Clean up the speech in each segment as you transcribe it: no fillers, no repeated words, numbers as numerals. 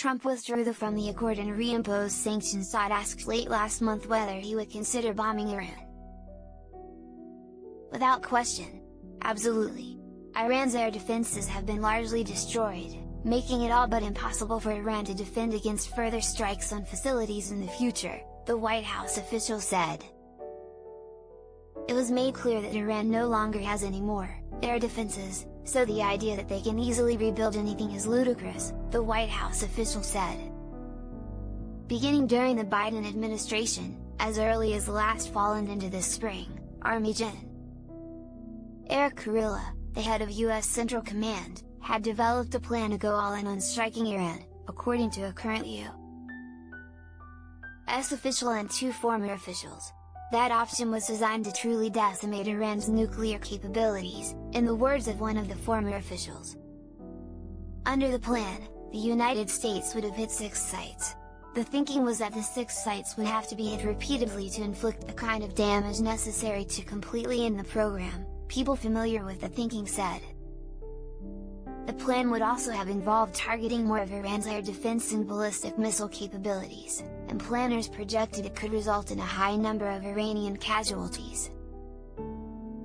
Trump withdrew from the accord and reimposed sanctions. Asked late last month whether he would consider bombing Iran. Without question. Absolutely. Iran's air defenses have been largely destroyed, making it all but impossible for Iran to defend against further strikes on facilities in the future, the White House official said. It was made clear that Iran no longer has any more air defenses, so the idea that they can easily rebuild anything is ludicrous, the White House official said. Beginning during the Biden administration, as early as last fall and into this spring, Army Gen. Eric Kurilla, the head of U.S. Central Command, had developed a plan to go all in on striking Iran, according to a current U.S. official and two former officials. That option was designed to truly decimate Iran's nuclear capabilities, in the words of one of the former officials. Under the plan, the United States would have hit 6 sites. The thinking was that the 6 sites would have to be hit repeatedly to inflict the kind of damage necessary to completely end the program, people familiar with the thinking said. The plan would also have involved targeting more of Iran's air defense and ballistic missile capabilities, and planners projected it could result in a high number of Iranian casualties.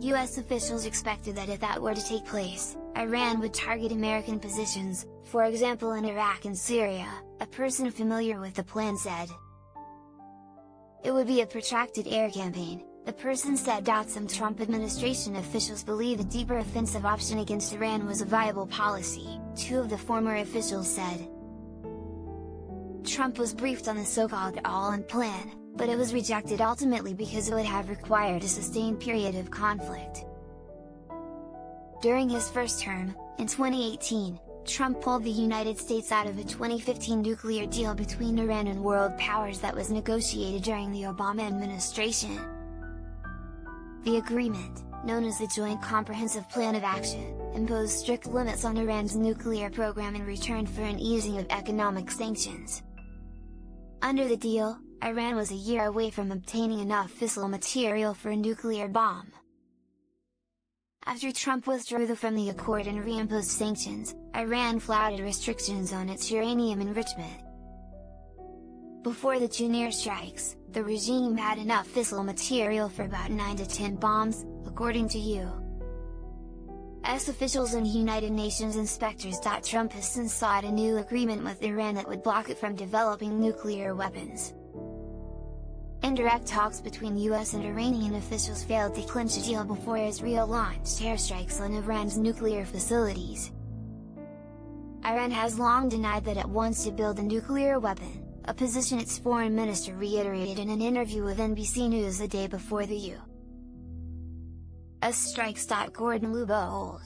U.S. officials expected that if that were to take place, Iran would target American positions, for example in Iraq and Syria, a person familiar with the plan said. It would be a protracted air campaign, the person said. Some Trump administration officials believe a deeper offensive option against Iran was a viable policy, two of the former officials said. Trump was briefed on the so-called all-in plan, but it was rejected ultimately because it would have required a sustained period of conflict. During his first term, in 2018, Trump pulled the United States out of a 2015 nuclear deal between Iran and world powers that was negotiated during the Obama administration. The agreement, known as the Joint Comprehensive Plan of Action, imposed strict limits on Iran's nuclear program in return for an easing of economic sanctions. Under the deal, Iran was a year away from obtaining enough fissile material for a nuclear bomb. After Trump withdrew from the accord and reimposed sanctions, Iran flouted restrictions on its uranium enrichment. Before the June airstrikes, the regime had enough fissile material for about 9 to 10 bombs, according to U.S. officials and United Nations inspectors. Trump has since sought a new agreement with Iran that would block it from developing nuclear weapons. Indirect talks between U.S. and Iranian officials failed to clinch a deal before Israel launched airstrikes on Iran's nuclear facilities. Iran has long denied that it wants to build a nuclear weapon, a position its foreign minister reiterated in an interview with NBC News the day before the U.S. strikes. Gordon Lubold